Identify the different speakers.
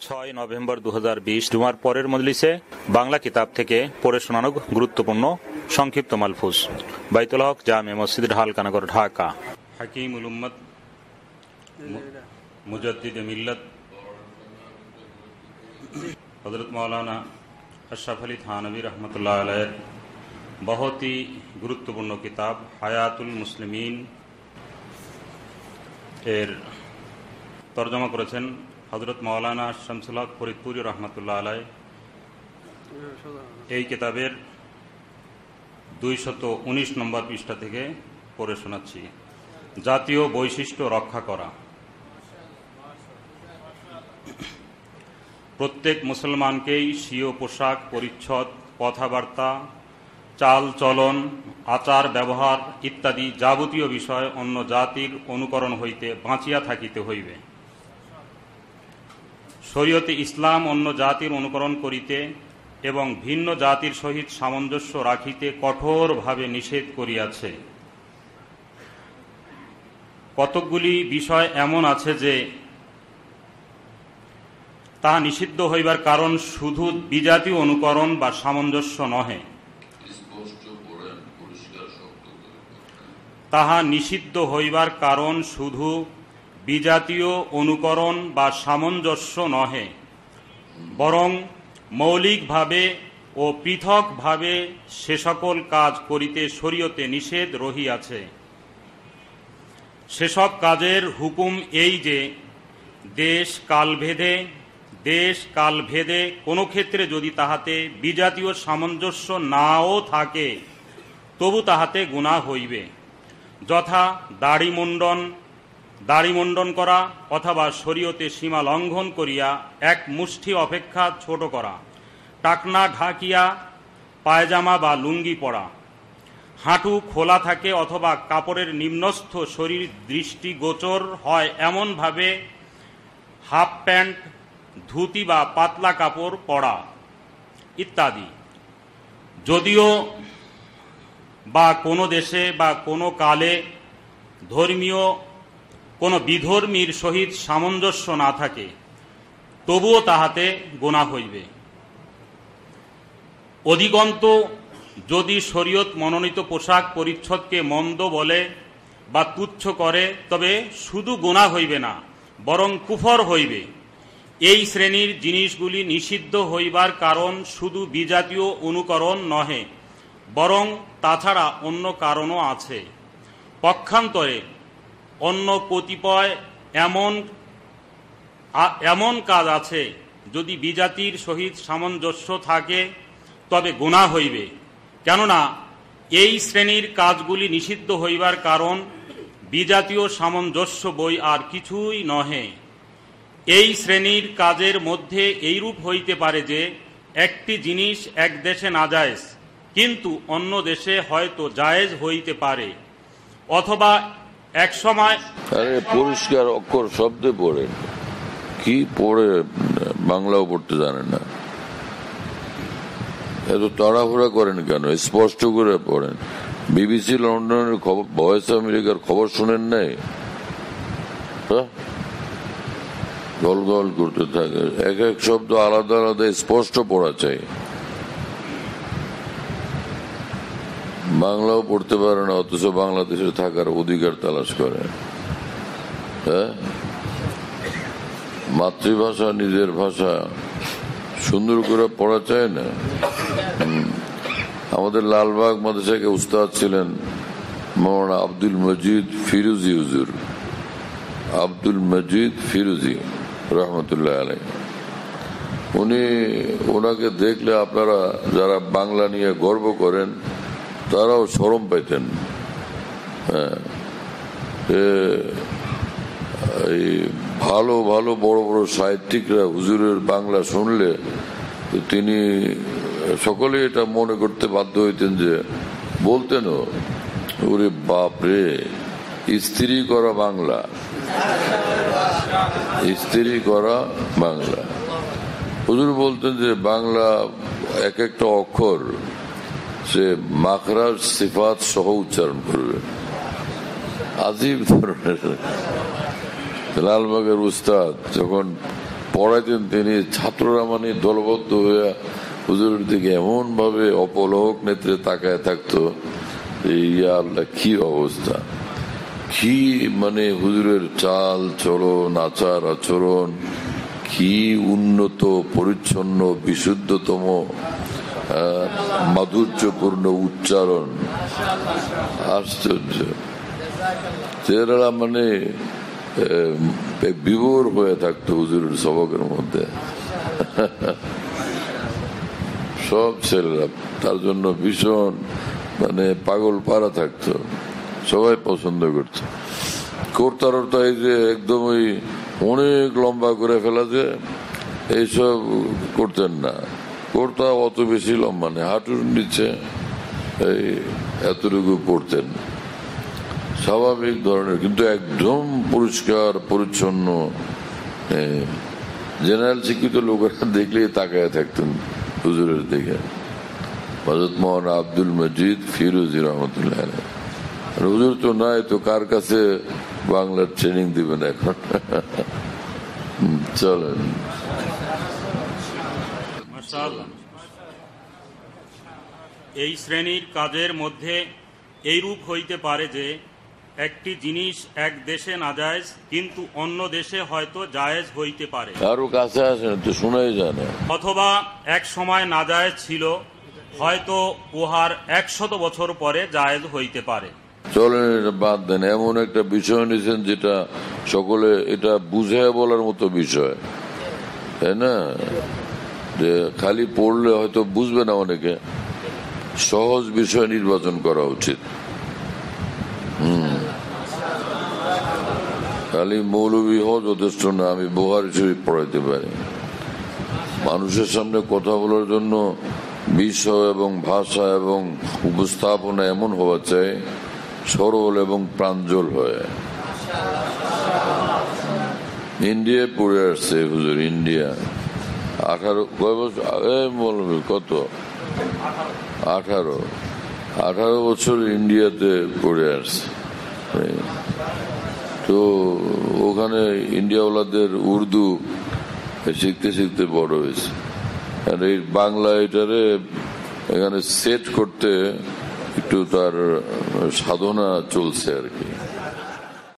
Speaker 1: 6 November 2020 জুমার পরের মজলিসে বাংলা কিতাব থেকে পড়ে শোনানো গুরুত্বপূর্ণ সংক্ষিপ্ত মালফুজ। বাইতুল হক জামে মসজিদ ঢালকানগর, ঢাকা। হাকিমুল উম্মত মুজাদ্দিদ মিল্লাত হযরত मौलाना अशरफ अली थानवी रहमतुल्लाह अलैह बहुत ही गुरुत्वपूर्ण किताब হায়াতুল মুসলিমিন এর তরজমা করেছেন হযরত मौलाना শামসুল হক ফরিদপুরি রহমতুল্লাহ আলাইহ। এই কিতাবের 219 নম্বর পৃষ্ঠা থেকে পড়ে শোনাচ্ছি। জাতীয় বৈশিষ্ট্য রক্ষা করা। প্রত্যেক মুসলমানকেই স্বীয় পোশাক পরিচ্ছদ, কথাবার্তা, চাল চলন, আচার ব্যবহার ইত্যাদি যাবতীয় বিষয় অন্য জাতির অনুকরণ হইতে বাঁচিয়া থাকিতে হইবে। শরীয়তে ইসলাম অন্য জাতির অনুকরণ করিতে এবং ভিন্ন জাতির সহিত সামঞ্জস্য রাখিতে কঠোরভাবে নিষেধ করিয়াছে। কতকগুলি বিষয় এমন আছে যে তাহা নিষিদ্ধ হইবার কারণ শুধু বিজাতীয় অনুকরণ বা সামঞ্জস্য নহে, তাহা নিষিদ্ধ হইবার কারণ শুধু বিজাতীয় অনুকরণ বা সামঞ্জস্য নহে, বরং মৌলিকভাবে ও পৃথকভাবে সে সকল কাজ করিতে শরীয়তে নিষেধ রহিয়াছে। সেসব কাজের হুকুম এই যে দেশ কালভেদে কোনো ক্ষেত্রে যদি তাহাতে বিজাতীয় সামঞ্জস্য নাও থাকে তবু তাহাতে গুনাহ হইবে। যথা দাড়িমুন্ডন করা অথবা শরীয়তে সীমা লঙ্ঘন করিয়া এক মুষ্টি অপেক্ষা ছোট করা, টাকনা ঢাকিয়া পায়জামা বা লুঙ্গি পরা, হাঁটু খোলা থাকে অথবা কাপড়ের নিম্নস্থ শরীর দৃষ্টিগোচর হয় এমনভাবে হাফ প্যান্ট, ধুতি বা পাতলা কাপড় পরা ইত্যাদি। যদিও বা কোনো দেশে বা কোনো কালে ধর্মীয় কোনো বিধর্মীর সহিত সামঞ্জস্য না থাকে তবুও তাহাতে গুনাহ হইবে। অধিকন্তু যদি শরীয়ত মনোনীত পোশাক পরিচ্ছদকে মন্দ বলে বা তুচ্ছ করে তবে শুধু গুনাহ হইবে না, বরং কুফর হইবে। এই শ্রেণীর জিনিসগুলি নিষিদ্ধ হইবার কারণ শুধু বিজাতীয় অনুকরণ নহে, বরং তাছাড়া অন্য কারণও আছে। পক্ষান্তরে অন্য কতিপয় এমন কাজ আছে যদি বিজাতির সহিত সামঞ্জস্য থাকে তবে গুনাহ হইবে। কেননা এই শ্রেণীর কাজগুলি নিষিদ্ধ হইবার কারণ বিজাতীয় সামঞ্জস্য বই আর কিছুই নহে। এই শ্রেণীর কাজের মধ্যে এইরূপ হইতে পারে যে একটি জিনিস এক দেশে নাজায়েজ কিন্তু অন্য দেশে হয়তো জায়েজ হইতে পারে, অথবা এক সময়
Speaker 2: পরিষ্কার অক্ষর শব্দে পড়েন, কি পড়ে বাংলাও পড়তে জানেন না, এত তাড়াহুড়া করেন কেন? স্পষ্ট করে পড়েন। বিবিসি লন্ডনের খবর, ভয়েস আমেরিকার খবর শুনেন নাই? গল গল করতে থাকে, এক এক শব্দ আলাদা আলাদা স্পষ্ট পড়া চাই। বাংলাও পড়তে পারে না, অথচ বাংলাদেশে থাকার অধিকার তালাশ করে। মাতৃভাষা, নিজের ভাষা সুন্দর করে পড়া চায় না। আমাদের লালবাগ মাদ্রাসাকে উস্তাদ ছিলেন মৌলানা আব্দুল মজিদ ফিরোজি হুজুর, আব্দুল মজিদ ফিরোজি রহমতুল্লাহ আলাই। ওনাকে দেখলে আপনারা যারা বাংলা নিয়ে গর্ব করেন তারাও শরম পাইতেন। এই ভালো ভালো বড় বড় সাহিত্যিকরা হুজুরের বাংলা শুনলে তিনি সকলে এটা মনে করতে বাধ্য হইতেন, যে বলতেন ওরে বাপ রে, স্ত্রী করা বাংলা, স্ত্রী করা বাংলা। হুজুর বলতেন যে বাংলা এক একটা অক্ষর সে মাখরাজ সিফাত সহ উচ্চারণ করবে। আজীব ধরনের। লালবাগের উস্তাদ যখন পড়াইতেন তিনি, ছাত্ররা মানে দলবদ্ধ হয়ে হুজুরের দিকে এমন ভাবে অপলক নেত্রে তাকায় থাকতো, ইয়া আল্লাহ কি অবস্থা, কি মানে হুজুরের চাল চলন আচার আচরণ, কি উন্নত পরিচ্ছন্ন বিশুদ্ধতম মাধুর্যপূর্ণ উচ্চারণ, আশ্চর্য। চেহারা মানে বিভোর হয়ে থাকতো হুজুরের সবকের মধ্যে। সব ছেলেরা তার জন্য ভীষণ মানে পাগল পাড়া থাকতো, সবাই পছন্দ করত। কোর্তারটা এই যে একদমই অনেক লম্বা করে ফেলা যে এইসব করতেন না। কোর্তা অত বেশি লম্বা নেই, হাঁটুর নিচে এই এতটুকু পড়তেন, স্বাভাবিক ধরনের, কিন্তু একদম পরিষ্কার পরিচ্ছন্ন। জেনারেল শিক্ষিত লোকেরা দেখলেই তাকায় থাকতেন হুজুরের দিকে। হযরত মাওলানা আব্দুল মজিদ ফিরোজী রহমতুল্লাহ আলাইহি। হুজুর তো নাই, তো কার কাছে বাংলার ট্রেনিং দিবেন এখন? চলেন।
Speaker 1: এই শ্রেণীর কাজের মধ্যে এইরূপ হইতে পারে যে একটি জিনিস এক দেশে নাজায়েজ কিন্তু অন্য দেশে হয়তো জায়েজ হইতে পারে,
Speaker 2: কারো কাছে আসেন তো শোনাই যায় না।
Speaker 1: অথবা এক সময় নাজায়েজ ছিল, হয়তো উহার 100 বছর পরে জায়েজ হইতে পারে।
Speaker 2: চলেন এটা বাদ দেন, এমন একটা বিষয় নিয়েছেন যেটা সকলে এটা বুঝে বলার মতো বিষয়, তাই না? যে খালি পড়লে হয়তো বুঝবে না অনেকে, সহজ বিষয় নির্বাচন করা উচিত। খালি মৌলবী হওয়া যথেষ্ট না, আমি বুখারী শরীফ পড়াইতে পারি। মানুষের সামনে কথা বলার জন্য বিষয় এবং ভাষা এবং উপস্থাপনা এমন হওয়া চাই সরল এবং প্রাঞ্জল হয়। ইন্ডিয়ায় পড়ে আসছে হুজুর, ইন্ডিয়া 18 কয় বছর মৌলবী কত 18 বছর ইন্ডিয়াতে পড়ে আসছে। তো ওখানে ইন্ডিয়াওয়ালাদের উর্দু শিখতে শিখতে বড় হয়েছে, আর এই বাংলা এটারে এখানে সেট করতে একটু তার সাধনা চলছে আর কি।